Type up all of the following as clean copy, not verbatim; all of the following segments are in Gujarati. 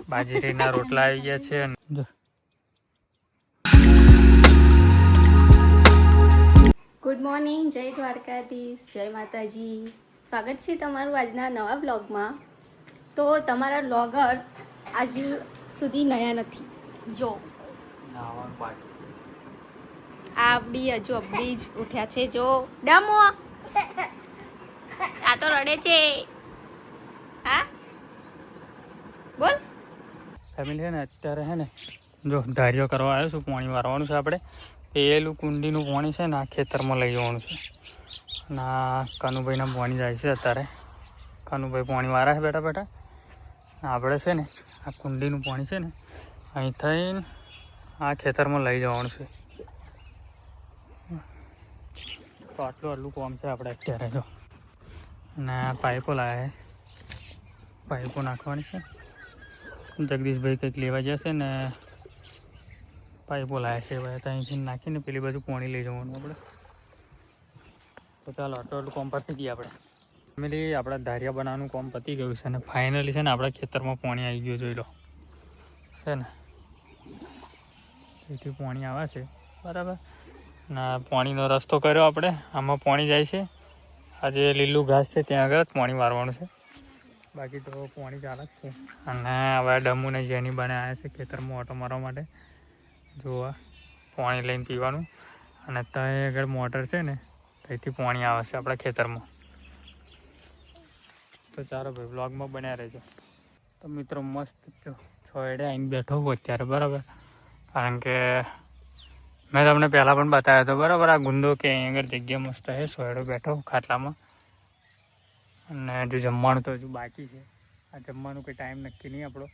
બાજરીના રોટલા આવી ગયા છે. ગુડ મોર્નિંગ, જય દ્વારકાધીશ, જય માતાજી. સ્વાગત છે તમારું આજના નવા બ્લોગમાં. તો તમારા બ્લોગર આજ સુધી નયા નથી. જો આ બી હજુ અબડી જ ઉઠ્યા છે. જો ડમો આ તો રડે છે. હા બોલ. ફેમિલી છે ને અત્યારે છે ને જો ધાર્યો કરવા આવ્યો છું. પાણી વારવાનું છે આપણે. પેલું કુંડીનું પાણી છે ને આ ખેતરમાં લઈ જવાનું છે. અને આ કાનુભાઈના પાણી જાય છે અત્યારે. કાનુભાઈ પાણી વારા છે બેઠા બેઠા. આપણે છે ને આ કુંડીનું પાણી છે ને અહીં થઈને આ ખેતરમાં લઈ જવાનું છે. તો આટલું કામ છે આપણે અત્યારે. જો અને પાઇપો લાવ્યા છે. પાઇપો નાખવાની છે. જગદીશભાઈ કંઈક લેવા જશે ને પાઇપો લાવ્યા છે. ભાઈ ત્યાંથી નાખીને પેલી બાજુ પાણી લઈ જવાનું આપણે. તો ચાલો આટલું કોમ પતી ગયું આપણે. ફેમિલી આપણા ધારિયા બનાવવાનું કોમ પતી ગયું છે. અને ફાઇનલી છે ને આપણા ખેતરમાં પાણી આવી ગયું. જોઈ લો છે ને એથી પાણી આવે છે બરાબર. ના પાણીનો રસ્તો કર્યો આપણે. આમાં પાણી જાય છે. આજે લીલું ઘાસ છે ત્યાં આગળ જ પાણી વારવાનું છે. બાકી તો પાણી ચાલે જ છે. અને હવે ડમુને જેની બને આવ્યા છે ખેતરમાં ઓટો મારવા માટે. જોવા પાણી લઈને પીવાનું. અને ત્યાં આગળ મોટર છે ને ત્યાંથી પાણી આવે છે આપણા ખેતરમાં. તો ચાલો ભાઈ બ્લોગમાં બન્યા રહેજો. તો મિત્રો મસ્ત છોડે આવીને બેઠો હું અત્યારે બરાબર. કારણ કે મેં તમને પહેલાં પણ બતાવ્યો હતો બરાબર. આ ગુંદો કે અહીં આગળ જગ્યા મસ્ત છે. સોયડો બેઠો ખાટલામાં. અને હજુ જમવાનું તો હજુ બાકી છે. આ જમવાનું કંઈ ટાઈમ નક્કી નહીં આપણો.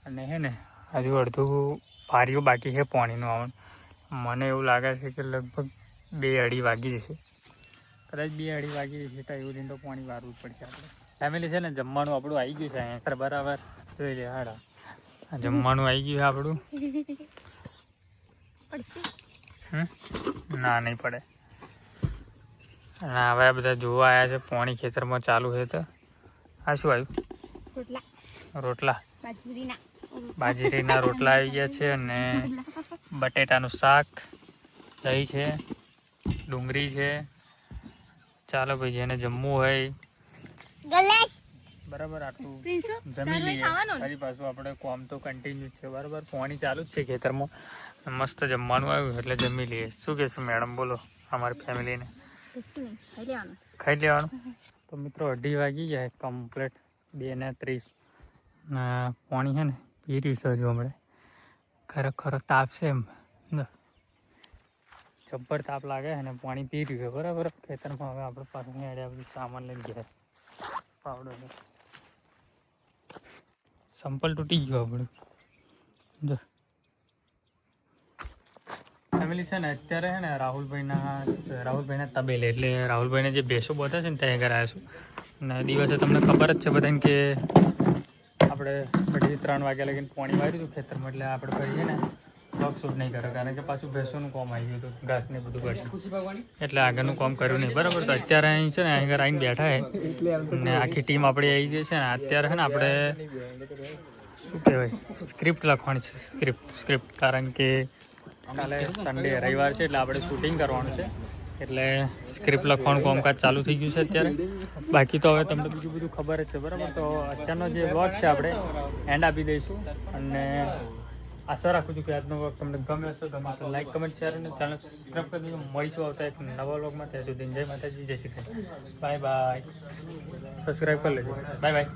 અને હે ને હજુ અડધું પારીઓ બાકી છે પાણીનું આવવાનું. મને એવું લાગે છે કે લગભગ 2-2:30 વાગી જશે. કદાચ 2-2:30 વાગી જશે તો એવું દિન તો પાણી વારવું જ પડશે આપણે. ફેમિલી છે ને જમવાનું આપણું આવી ગયું છે અહીંયા બરાબર. જોઈ લે હાડા આ જમવાનું આવી ગયું છે આપણું. ના નહીં પડે. અને હવે બધા જોવા આવ્યા છે. પાણી ખેતરમાં ચાલુ છે. તો આ શું આવ્યું? રોટલા બાજરીના રોટલા આવી ગયા છે. અને બટેટાનું શાક, દહીં છે, ડુંગળી છે. ચાલો ભાઈ જેને જમવું હોય બરાબર આટલું જમી લઈએ. ફરી પાછું આપણે કોમ તો કન્ટિન્યુ છે બરાબર. પાણી ચાલુ જ છે ખેતરમાં. મસ્ત જમવાનું આવ્યું એટલે જમી લઈએ. શું કહેશું મેડમ? બોલો અમારી ફેમિલીને. ખાઈ લેવાનું. તો મિત્રો 2:30 વાગી ગયા કમ્પ્લીટ. 2:30 ને પાણી છે ને પી રહ્યું છે હજુ હમણાં. ખરેખર તાપ છે એમ જબ્બર તાપ લાગે અને પાણી પી રહ્યું છે બરાબર ખેતરમાં. હવે આપણે પાછું અડ્યા બધું સામાન લઈને ગયા. પાવડો છે સંપલ તૂટી ગયો આપણું. જો ફેમિલી છે ને અત્યારે છે ને રાહુલભાઈના તબેલે એટલે રાહુલભાઈને જે ભેંસો બોધા છે ને ત્યાં આગળ આવ્યા છું. અને દિવસે તમને ખબર જ છે બધાને કે આપણે 3 વાગ્યા લગીને પાણી વાર્યું હતું ખેતરમાં. એટલે આપણે ભાઈ છે ને બ્લોગ શૂટ નહીં કર્યો કારણ કે પાછું ભેંસોનું કામ આવી ગયું હતું. ઘાસ ને બધું કર્યું એટલે આગળનું કામ કર્યું નહીં બરાબર. તો અત્યારે અહીં છે ને અહીં આગળ આવીને બેઠા છે. અને આખી ટીમ આપણી આવી ગઈ છે ને. અત્યારે છે ને આપણે શું કહેવાય સ્ક્રિપ્ટ લખવાની છે. સ્ક્રિપ્ટ કારણ કે કાલે સન્ડે રવિવાર છે એટલે આપણે શૂટિંગ કરવાનું છે. એટલે સ્ક્રિપ્ટ લખવાનું કામકાજ ચાલુ થઈ ગયું છે અત્યારે. બાકી તો હવે તમને બીજું બધું ખબર જ છે બરાબર. તો અત્યારનો જે વ્લોગ છે આપણે એન્ડ આપી દઈશું. અને આશા રાખું છું કે આજનો વ્લોગ તમને ગમે હશે. ગમે તો લાઈક, કમેન્ટ, શેર અને ચેનલ સબસ્ક્રાઈબ કરી દેજો. મળીશું આવતા એક નવા વ્લોગમાં. ત્યાં સુધી જય માતાજી, જય Shri Krishna. Bye bye. Subscribe કરી લેજો. Bye bye.